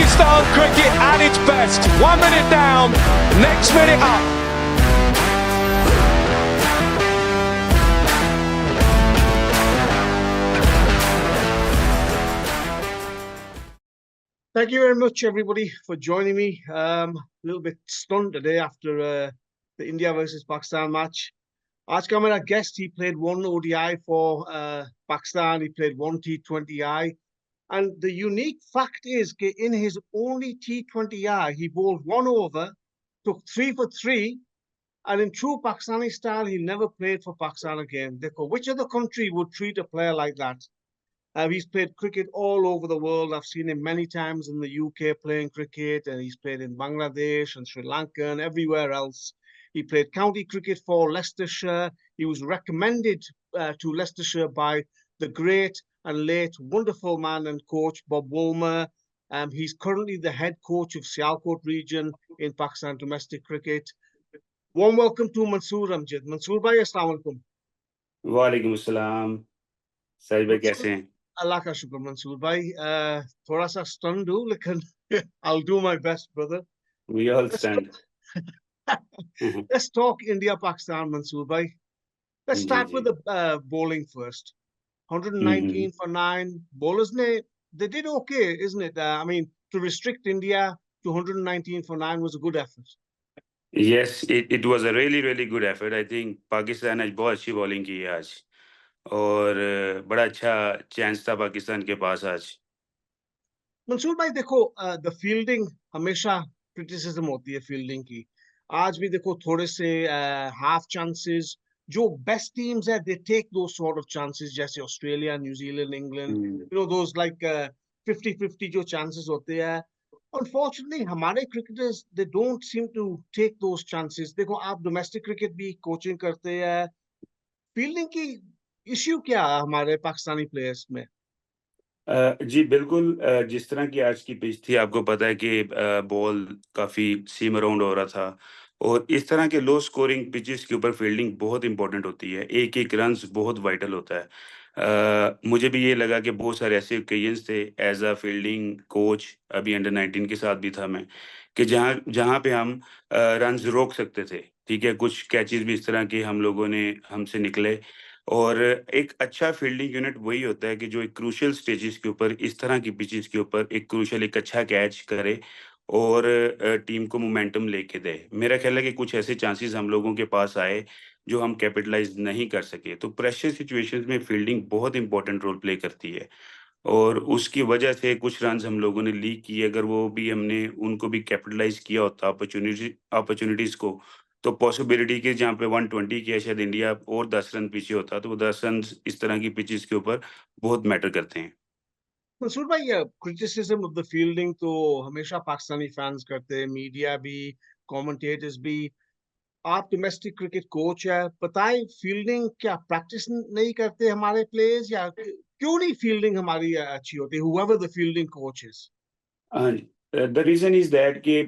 Pakistan cricket at its best. 1 minute down, next minute up. Thank you very much, everybody, for joining me. A little bit stunned today after the India versus Pakistan match. आज का मेरा guest, he played one ODI for Pakistan, he played one T20I. And the unique fact is that in his only T20I, he bowled one over, took 3 for 3, and in true Pakistani style, he never played for Pakistan again. Therefore, which other country would treat a player like that? He's played cricket all over the world. I've seen him many times in the UK playing cricket, and he's played in Bangladesh and Sri Lanka and everywhere else. He played county cricket for Leicestershire. He was recommended to Leicestershire by the great and late wonderful man and coach Bob Woolmer. He's currently the head coach of Sialkot region in Pakistan domestic cricket. Warm welcome to Mansoor Amjad. Mansoor bhai, assalamu alaikum. वालेकुम अस्सलाम। साहिब भाई कैसे हैं? अल्लाह का शुक्र मंसूर भाई, थोड़ा सा स्टन हूँ लेकिन I'll do my best, brother. We all stand. Let's talk India Pakistan, Mansoor bhai. Let's ji start with ji the bowling first. 119 for 9 bowlers they did okay, isn't it? I mean, to restrict India to 119 for 9 was a good effort. Yes, it was a really good effort. I think Pakistan आज बहुत अच्छी bowling की है आज, और बड़ा अच्छा chance था पाकिस्तान के पास आज। मंसूर भाई देखो, द फील्डिंग हमेशा क्रिटिसिज्म होती है फील्डिंग की। आज भी देखो थोड़े से हाफ चांसेस, जो बेस्ट टीम्स है they take those sort of chances, जैसे Australia, New Zealand, England, hmm, those like 50-50 जो चांसेस होते हैं। अनफॉर्चुनेटली हमारे cricketers they don't seem to take those chances. देखो आप डोमेस्टिक क्रिकेट भी कोचिंग करते हैं, फील्डिंग की इश्यू क्या है हमारे पाकिस्तानी प्लेयर्स में? जी बिल्कुल। जिस तरह की आज की पिच थी, आपको पता है कि बॉल काफ़ी सीम अराउंड हो रहा था, और इस तरह के लो स्कोरिंग पिचेस के ऊपर फील्डिंग बहुत इंपॉर्टेंट होती है। एक-एक रन्स बहुत वाइटल होता है। मुझे भी ये लगा कि बहुत सारे ऐसे ओकेजन्स थे एज़ अ फील्डिंग कोच, अभी अंडर 19 के साथ भी था मैं, कि जहाँ जहाँ पे हम रन्स रोक सकते थे। ठीक है? कुछ कैचेज़ भी इस तरह के हम लोगों ने हमसे निकले, और एक अच्छा फील्डिंग यूनिट वही होता है कि जो एक क्रूशियल स्टेजेस के ऊपर, इस तरह की पिचेस के ऊपर एक क्रूशियल एक अच्छा कैच करे, और टीम को मोमेंटम लेके दे। मेरा ख्याल है कि कुछ ऐसे चांसेस हम लोगों के पास आए जो हम कैपिटलाइज़ नहीं कर सके। तो प्रेशर सिचुएशंस में फील्डिंग बहुत इंपॉर्टेंट रोल प्ले करती है, और उसकी वजह से कुछ रन्स हम लोगों ने लीक किए। अगर वो भी हमने उनको भी कैपिटलाइज़ किया होता अपॉर्च्युनिटीज़ को, तो पॉसिबिलिटी कि जहाँ पे 120 किया शायद इंडिया और 10 रन पीछे होता, तो वो 10 रन इस तरह की पिचेस के ऊपर बहुत मैटर करते हैं। मंसूर भाई, क्रिटिसिज्म ऑफ द फील्डिंग तो हमेशा पाकिस्तानी फैंस करते हैं, मीडिया भी, कमेंटेटर्स भी। आप डोमेस्टिक क्रिकेट कोच है, बताएं फील्डिंग क्या प्रैक्टिस नहीं करते हमारे प्लेयर्स, या क्यों नहीं फील्डिंग हमारी अच्छी होती, whoever the fielding coach is? हाँ जी। द रीज़न इज़ दैट कि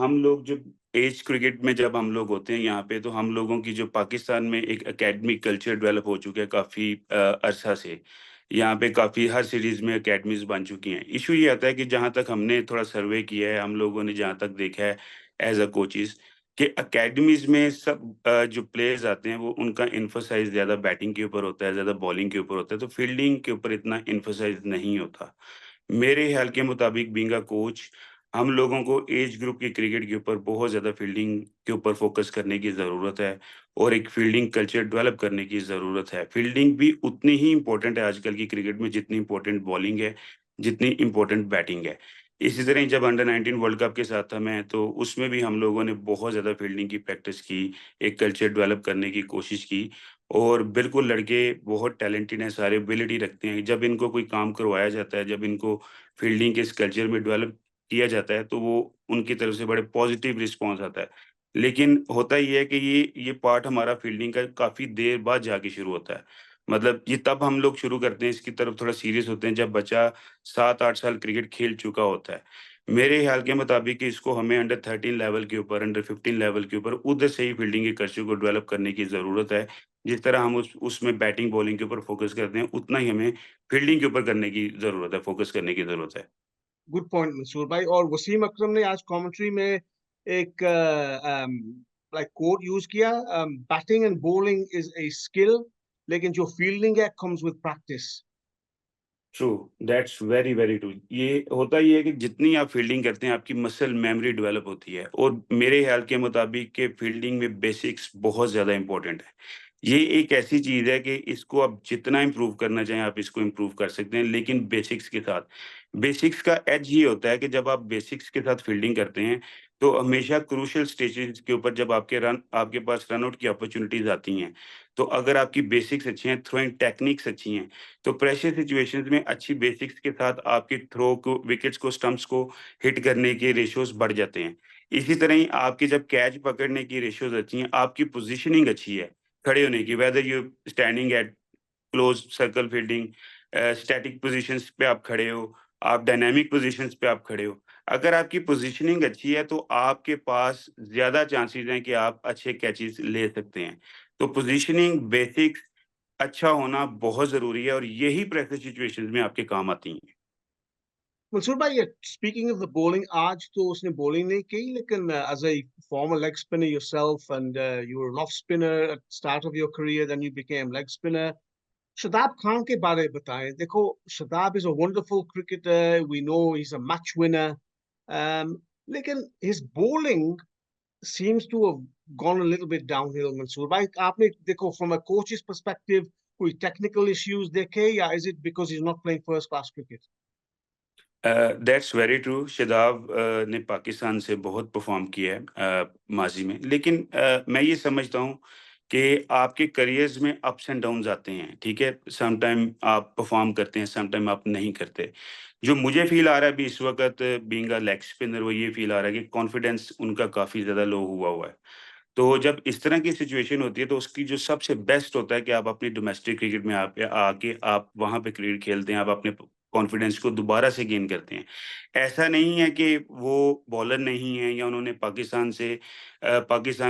हम लोग जो एज क्रिकेट में जब हम लोग होते हैं यहाँ पे, तो हम लोगों की जो पाकिस्तान में एक एकेडमिक कल्चर डेवलप हो चुका है काफ़ी अरसा से। यहाँ पे काफ़ी हर सीरीज़ में अकेडमीज़ बन चुकी हैं। इश्यू ये आता है कि जहाँ तक हमने थोड़ा सर्वे किया है, हम लोगों ने जहाँ तक देखा है एज़ अ कोचेज़, कि अकेडमीज़ में सब जो प्लेयर्स आते हैं, वो उनका एम्फसाइज़ ज़्यादा बैटिंग के ऊपर होता है, ज़्यादा बॉलिंग के ऊपर होता है, तो फील्डिंग के ऊपर इतना एम्फसाइज़ नहीं होता। मेरे ख्याल के मुताबिक बीइंग अ कोच, हम लोगों को एज ग्रुप की क्रिकेट के ऊपर बहुत ज़्यादा फील्डिंग के ऊपर फ़ोकस करने की ज़रूरत है, और एक फील्डिंग कल्चर डेवलप करने की ज़रूरत है। फील्डिंग भी उतनी ही इम्पोर्टेंट है आजकल की क्रिकेट में जितनी इम्पोर्टेंट बॉलिंग है, जितनी इम्पोर्टेंट बैटिंग है। इसी तरह ही जब अंडर 19 वर्ल्ड कप के साथ था मैं, तो उसमें भी हम लोगों ने बहुत ज़्यादा फील्डिंग की प्रैक्टिस की, एक कल्चर डेवलप करने की कोशिश की, और बिल्कुल लड़के बहुत टैलेंटेड हैं, सारे एबिलिटी रखते हैं। जब इनको कोई काम करवाया जाता है, जब इनको फील्डिंग के इस कल्चर में डेवलप किया जाता है, तो वो उनकी तरफ से बड़े पॉज़िटिव रिस्पॉन्स आता है। लेकिन होता ये है कि ये पार्ट हमारा फील्डिंग का काफ़ी देर बाद जाके शुरू होता है। मतलब ये तब हम लोग शुरू करते हैं, इसकी तरफ थोड़ा सीरियस होते हैं, जब बच्चा 7-8 साल क्रिकेट खेल चुका होता है। मेरे ख़्याल के मुताबिक इसको हमें अंडर 13 लेवल के ऊपर, अंडर 15 लेवल के ऊपर उधर से ही फील्डिंग के कल्चर को डेवलप करने की ज़रूरत है। जिस तरह हम उसमें बैटिंग, बॉलिंग के ऊपर फ़ोकस करते हैं, उतना ही हमें फील्डिंग के ऊपर करने की ज़रूरत है, फ़ोकस करने की ज़रूरत है। गुड पॉइंट मंसूर भाई। और वसीम अकरम ने आज कमेंट्री में एक लाइक कोट यूज किया, batting and bowling is a skill, लेकिन जो फील्डिंग है comes with practice. True, that's very very true. ये होता ही है कि जितनी आप फील्डिंग करते हैं आपकी मसल मेमोरी डेवलप होती है, और मेरे ख्याल के मुताबिक कि फील्डिंग में बेसिक्स बहुत ज़्यादा इंपॉर्टेंट है। ये एक ऐसी चीज़ है कि इसको आप जितना इम्प्रूव करना चाहें आप इसको इम्प्रूव कर सकते हैं, लेकिन बेसिक्स के साथ। बेसिक्स का एज ये होता है कि जब आप बेसिक्स के साथ फील्डिंग करते हैं तो हमेशा क्रूशियल स्टेजेस के ऊपर जब आपके पास रन आउट की अपॉर्चुनिटीज आती हैं, तो अगर आपकी बेसिक्स अच्छी हैं, थ्रोइंग टेक्निक्स अच्छी हैं, तो प्रेशर सिचुएशंस में अच्छी बेसिक्स के साथ आपके थ्रो को, विकेट्स को, स्टंप्स को हिट करने के रेशियोज बढ़ जाते हैं। इसी तरह ही आपके जब कैच पकड़ने की रेशियोज अच्छी हैं, आपकी पोजीशनिंग अच्छी है खड़े होने की, whether you standing at close circle fielding, static positions पे आप खड़े हो, आप डायनामिक पोजीशंस पे आप खड़े हो। अगर आपकी पोजीशनिंग अच्छी है तो आपके पास ज़्यादा चांसेस हैं कि आप अच्छे कैचेस ले सकते हैं। तो पोजीशनिंग, बेसिक्स अच्छा होना बहुत ज़रूरी है, और यही प्रेशर सिचुएशंस में आपके काम आती हैं। मंसूर भाई, स्पीकिंग ऑफ द बॉलिंग, आज तो उसने बॉलिंग नहीं की, लेकिन as a former leg spinner yourself, and you were an off spinner at the start of your career, then you became leg spinner. Shadab Khan के बारे में बताएं। देखो, Shadab is a wonderful cricketer. We know he's a match winner. लेकिन his bowling seems to have gone a little bit downhill, Mansoor भाई। आपने देखो, from a coach's perspective, कोई technical issues देखे, या is it because he's not playing first class cricket? That's very true. Shadab ने पाकिस्तान से बहुत परफॉर्म किया है माजी में, लेकिन मैं ये समझता हूँ कि आपके करियर्स में अप्स एंड डाउन्स आते हैं, ठीक है? सम टाइम आप परफॉर्म करते हैं, सम टाइम आप नहीं करते। जो मुझे फील आ रहा है अभी इस वक्त बीइंग अ लेग स्पिनर, वो ये फील आ रहा है कि कॉन्फिडेंस उनका काफ़ी ज़्यादा लो हुआ हुआ है। तो जब इस तरह की सिचुएशन होती है तो उसकी जो सबसे बेस्ट होता है कि आप अपनी डोमेस्टिक क्रिकेट में आके आप वहाँ पे क्रिकेट खेलते हैं, आप अपने कॉन्फिडेंस को दोबारा से गेन करते हैं। ऐसा नहीं है कि वो बॉलर नहीं है या उन्होंने पाकिस्तान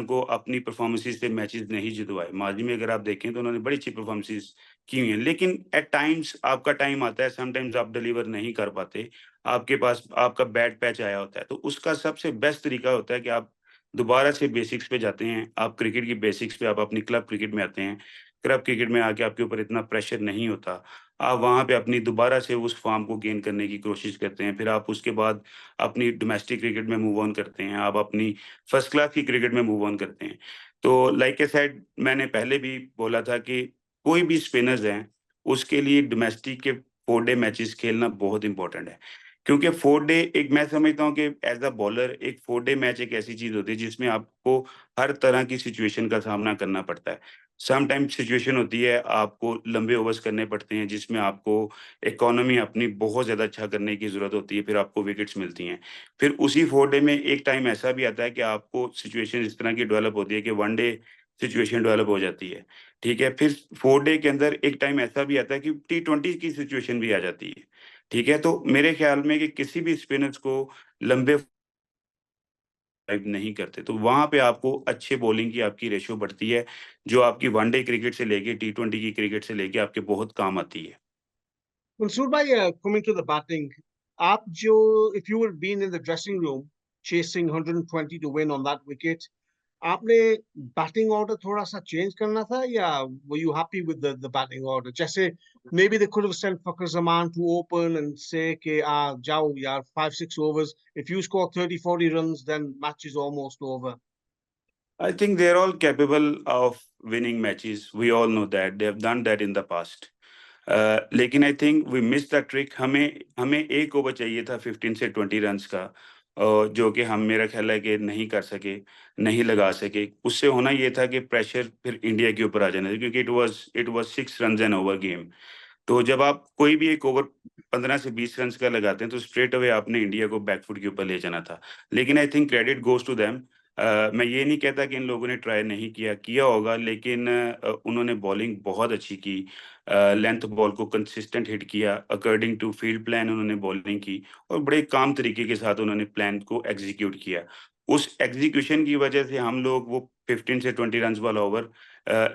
को अपनी परफॉर्मेंसेज़ से मैचेज़ नहीं जितवाए। माज़ी में अगर आप देखें तो उन्होंने बड़ी अच्छी परफॉर्मेंसेज़ की हुई हैं। लेकिन एट टाइम्स आपका टाइम आता है, समटाइम्स आप डिलीवर नहीं कर पाते। आपके पास आपका बैड पैच आया होता है। तो उसका सबसे बेस्ट तरीका होता है कि आप दोबारा से बेसिक्स पे जाते हैं, आप क्रिकेट की बेसिक्स पे आप अपनी क्लब क्रिकेट में आते हैं। क्लब क्रिकेट में आके आपके ऊपर इतना प्रेशर नहीं होता। आप वहाँ पे अपनी दोबारा से उस फ़ॉर्म को गेन करने की कोशिश करते हैं। फिर आप उसके बाद अपनी डोमेस्टिक क्रिकेट में मूव ऑन करते हैं। आप अपनी फर्स्ट क्लास की क्रिकेट में मूव ऑन करते हैं। तो लाइक आई सेड, मैंने पहले भी बोला था कि कोई भी स्पिनर्स हैं, उसके लिए डोमेस्टिक के 4 डे मैचेज़ खेलना बहुत इम्पोर्टेंट है। क्योंकि 4 डे एक मैं समझता हूँ कि एज़ अ बॉलर एक 4 डे मैच एक ऐसी चीज़ होती है जिसमें आपको हर तरह की सिचुएशन का सामना करना पड़ता है। सम टाइम्स सिचुएशन होती है आपको लंबे ओवर्स करने पड़ते हैं जिसमें आपको इकोनॉमी अपनी बहुत ज़्यादा अच्छा करने की ज़रूरत होती है, फिर आपको विकेट्स मिलती हैं। फिर उसी 4 डे में एक टाइम ऐसा भी आता है कि आपको सिचुएशन इस तरह की डेवलप होती है कि 1 डे सिचुएशन डेवलप हो जाती है, ठीक है? फिर 4 डे के अंदर एक टाइम ऐसा भी आता है कि टी20 की सिचुएशन भी आ जाती है। ठीक है, तो मेरे ख़्याल में कि किसी भी स्पिनर्स को लंबे ड्राइव नहीं करते, तो वहाँ पे आपको अच्छे बॉलिंग की आपकी रेशियो बढ़ती है, जो आपकी वनडे क्रिकेट से लेके टी20 की क्रिकेट से लेके आपके बहुत काम आती है। Mansoor bhai, coming to the batting, if you were being in the dressing room chasing 120 to win on that wicket, आपने batting order थोड़ा सा change करना था, या were you happy with the batting order? जैसे maybe they could have sent Fakhar Zaman to open and say कि जाओ यार, 5-6 overs. If you score 30-40 runs, then match is almost over. I think they are all capable of winning matches. We all know that. They have done that in the past. लेकिन I think we miss the trick. हमें हमें 1 over चाहिए था 15 से 20 runs का, जो कि हम मेरा ख़्याल है कि नहीं कर सके, नहीं लगा सके। उससे होना ये था कि प्रेशर फिर इंडिया के ऊपर आ जाना था, क्योंकि it was 6 runs N over game. तो जब आप कोई भी 1 ओवर 15 से 20 रन्स का लगाते हैं, तो स्ट्रेट अवे आपने इंडिया को बैकफुट के ऊपर ले जाना था। लेकिन I think credit goes to them. मैं ये नहीं कहता कि इन लोगों ने ट्राई नहीं किया, किया होगा, लेकिन उन्होंने बॉलिंग बहुत अच्छी की। लेंथ बॉल को कंसिस्टेंट हिट किया, अकॉर्डिंग टू फील्ड प्लान उन्होंने बॉलिंग की, और बड़े काम तरीके के साथ उन्होंने प्लान को एग्ज़ीक्यूट किया। उस एग्ज़ीक्यूशन की वजह से हम लोग वो 15 से 20 रन्स वाला ओवर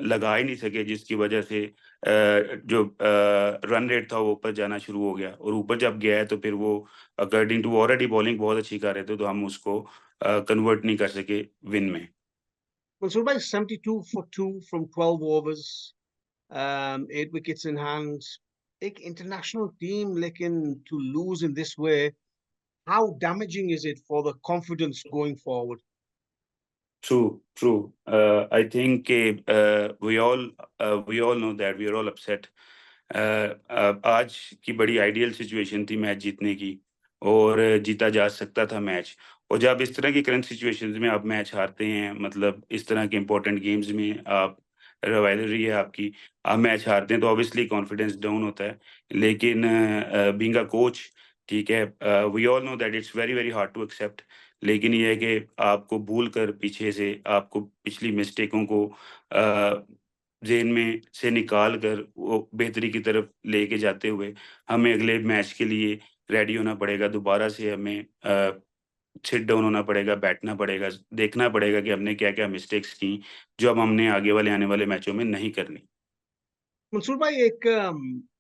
लगा ही नहीं सके, जिसकी वजह से जो रन रेट था वो ऊपर जाना शुरू हो गया, और ऊपर जब गया है तो फिर वो अकॉर्डिंग टू ऑलरेडी बॉलिंग बहुत अच्छी कर रहे थे, तो हम उसको कन्वर्ट नहीं कर सके विन में। Mansoor bhai, 72 for 2 from 12 overs, 8 wickets in hand. एक international team, लेकिन to lose in this way, how damaging is it for the confidence going forward? True, true. I think we all know that we are all upset. आज की बड़ी ideal situation थी match जीतने की, और जीता जा सकता था मैच। और जब इस तरह की करंट सिचुएशंस में आप मैच हारते हैं, मतलब इस तरह के इंपॉर्टेंट गेम्स में आप राइवलरी है आपकी, आप मैच हारते हैं तो ऑब्वियसली कॉन्फिडेंस डाउन होता है। लेकिन बीइंग अ कोच, ठीक है, we all know that it's very very hard to accept. लेकिन ये है कि आपको भूल कर पीछे से आपको पिछली मिस्टेकों को ज़हन में से निकाल कर वो बेहतरी की तरफ लेके जाते हुए हमें अगले मैच के लिए रेडी होना पड़ेगा। दोबारा से हमें सिट डाउन होना पड़ेगा, बैठना पड़ेगा, देखना पड़ेगा कि हमने क्या-क्या मिस्टेक्स की, जो अब हमने आगे वाले आने वाले मैचों में नहीं करनी। मंसूर भाई, एक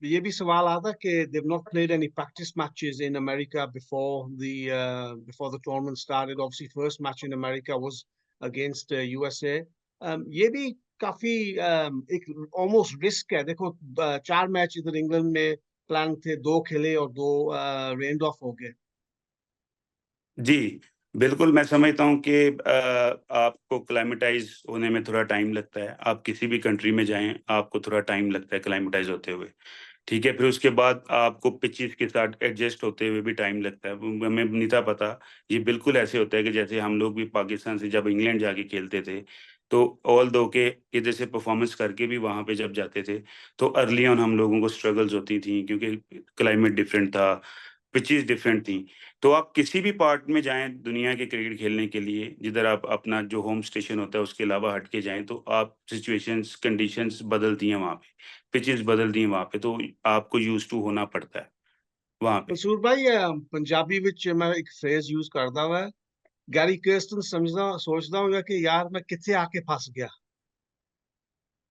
ये भी सवाल आता कि they've not played any practice matches in America before the tournament started. Obviously, first match in America was against USA. ये भी काफी एक almost risk है। देखो, 4 मैच इधर इंग्लैंड में प्लान थे, 2 खेले और 2 रेंड ऑफ हो गए। जी, बिल्कुल, मैं समझता हूँ कि आपको क्लाइमेटाइज़ होने में थोड़ा टाइम लगता है। आप किसी भी कंट्री में जाएँ, आपको थोड़ा टाइम लगता है क्लाइमेटाइज़ होते हुए, ठीक है? फिर उसके बाद आपको पिचेज़ के साथ एडजस्ट होते हुए भी टाइम लगता है। वो हमें नहीं था पता, ये बिल्कुल ऐसे होता है कि जैसे हम लोग भी पाकिस्तान से जब इंग्लैंड जाके खेलते थे, तो ऑल्दो के इधर से परफ़ॉर्मेंस करके भी वहाँ पे जब जाते थे, तो अर्ली ऑन हम लोगों को स्ट्रगल्स होती थी, क्योंकि क्लाइमेट डिफरेंट था, पिचेज़ डिफरेंट थी। तो आप किसी भी पार्ट में जाएँ दुनिया के क्रिकेट खेलने के लिए, जिधर आप अपना जो होम स्टेशन होता है उसके अलावा हट के जाएँ, तो आप सिचुएशंस, कंडीशंस बदलती हैं वहाँ पे, पिचेज़ बदलती हैं वहाँ पे, तो आपको यूज़्ड टू होना पड़ता है वहाँ पे। मंसूर भाई, पंजाबी विच मैं एक फ्रेज यूज करता हुआ, गैरी कर्स्टन समझदा सोचदा हूँ कि यार मैं किथे आके फंस गया।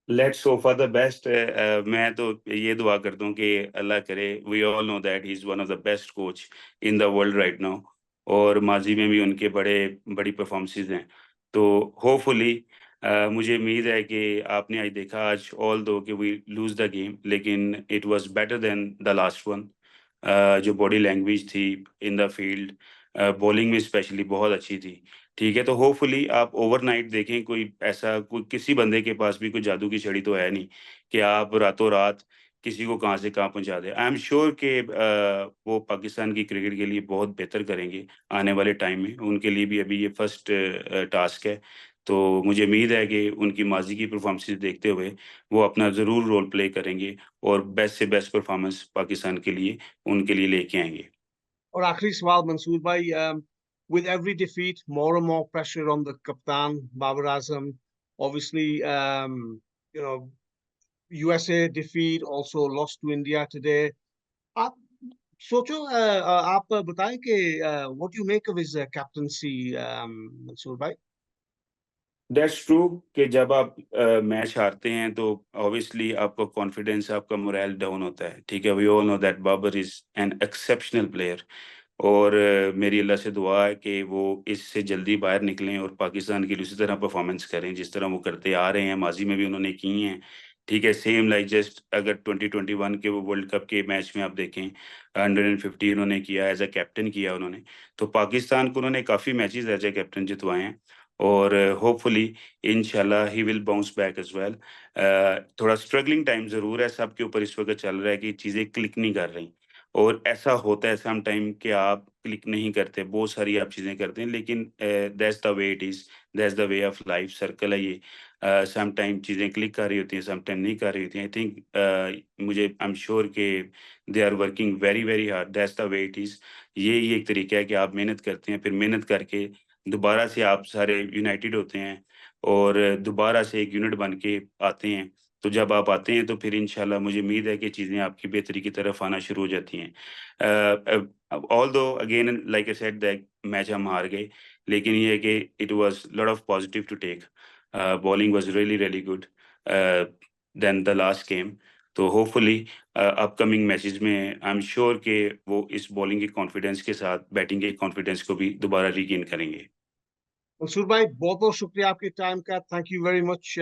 Let's hope for the best. मैं तो ये दुआ करता हूँ कि अल्लाह करे, we all know that he is one of the best coach in the world right now, और माज़ी में भी उनके बड़ी परफ़ॉर्मेंसेज़ हैं। तो होपफुली मुझे उम्मीद है कि आपने आज देखा, आज ऑल्दो कि वी लूज़ द गेम, लेकिन it was better than the last one. जो बॉडी लैंग्वेज थी इन द फील्ड, बॉलिंग में स्पेशली बहुत अच्छी थी। ठीक है, तो होपफुली आप ओवरनाइट देखें, कोई किसी बंदे के पास भी कोई जादू की छड़ी तो है नहीं कि आप रातों-रात किसी को कहाँ से कहाँ पहुँचा दें। आई एम श्योर कि वो पाकिस्तान की क्रिकेट के लिए बहुत बेहतर करेंगे आने वाले टाइम में। उनके लिए भी अभी ये फर्स्ट टास्क है। तो मुझे उम्मीद है कि उनकी माज़ी की परफ़ॉर्मेंसेज़ देखते हुए वो अपना ज़रूर रोल प्ले करेंगे, और बेस्ट से बेस्ट परफ़ॉर्मेंस पाकिस्तान के लिए उनके लिए लेके आएँगे। और आखिरी सवाल मंसूर भाई, with every defeat, more and more pressure on the captain Babar Azam. Obviously, you know, USA defeat, also lost to India today. आप सोचो, आप बताएं कि what do you make of his captaincy, Mansoor भाई? दैट्स ट्रू कि जब आप match हारते हैं तो ऑब्वियसली आपका कॉन्फिडेंस, आपका मोरल डाउन होता है, ठीक है? We all know that Babar is an exceptional player, और मेरी अल्लाह से दुआ है कि वो इससे जल्दी बाहर निकलें और पाकिस्तान के लिए उसी तरह परफॉर्मेंस करें जिस तरह वो करते आ रहे हैं, माज़ी में भी उन्होंने की हैं, ठीक है? सेम लाइक जस्ट अगर 2021 के वो वर्ल्ड कप के मैच में आप देखें, 150 उन्होंने किया, एज़ अ कैप्टन किया उन्होंने। तो पाकिस्तान को उन्होंने काफ़ी मैचेज़ एज़ अ कैप्टन जितवाए हैं, और होपफुली इंशाल्लाह he will bounce back as well. थोड़ा स्ट्रगलिंग टाइम ज़रूर है, सबके ऊपर इस वक़्त चल रहा है कि चीज़ें क्लिक नहीं कर रही। और ऐसा होता है सम टाइम कि आप क्लिक नहीं करते, बहुत सारी आप चीज़ें करते हैं, लेकिन that's the way it is, that's the way of life, circle है ये। सम टाइम चीज़ें क्लिक कर रही होती हैं, सम टाइम नहीं कर रही होती हैं। आई थिंक मुझे आई एम श्योर कि they are working very, very hard, that's the way it is. ये एक तरीका है कि आप मेहनत करते हैं, फिर मेहनत करके दोबारा से आप सारे यूनाइटेड होते हैं, और दोबारा से एक यूनिट बन के आते हैं। तो जब आप आते हैं तो फिर इंशाल्लाह मुझे उम्मीद है कि चीज़ें आपकी बेहतरी की तरफ आना शुरू हो जाती हैं। Although again like I said that match हम हार गए, लेकिन ये है कि it was lot of positive to take. Bowling was really, really good then the last game. तो होपफुली अपकमिंग मैचेस में आई एम श्योर कि वो इस बॉलिंग के कॉन्फिडेंस के साथ बैटिंग के कॉन्फिडेंस को भी दोबारा रीगेन करेंगे। मंसूर भाई बहुत बहुत शुक्रिया आपके टाइम का। Thank you very much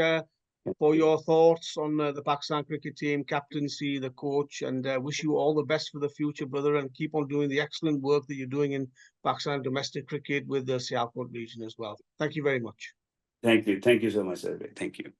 for your thoughts on the Pakistan cricket team, captaincy, the coach, and wish you all the best for the future, brother, and keep on doing the excellent work that you're doing in Pakistan domestic cricket with the Sialkot region as well. Thank you very much. Thank you so much, sir. Thank you.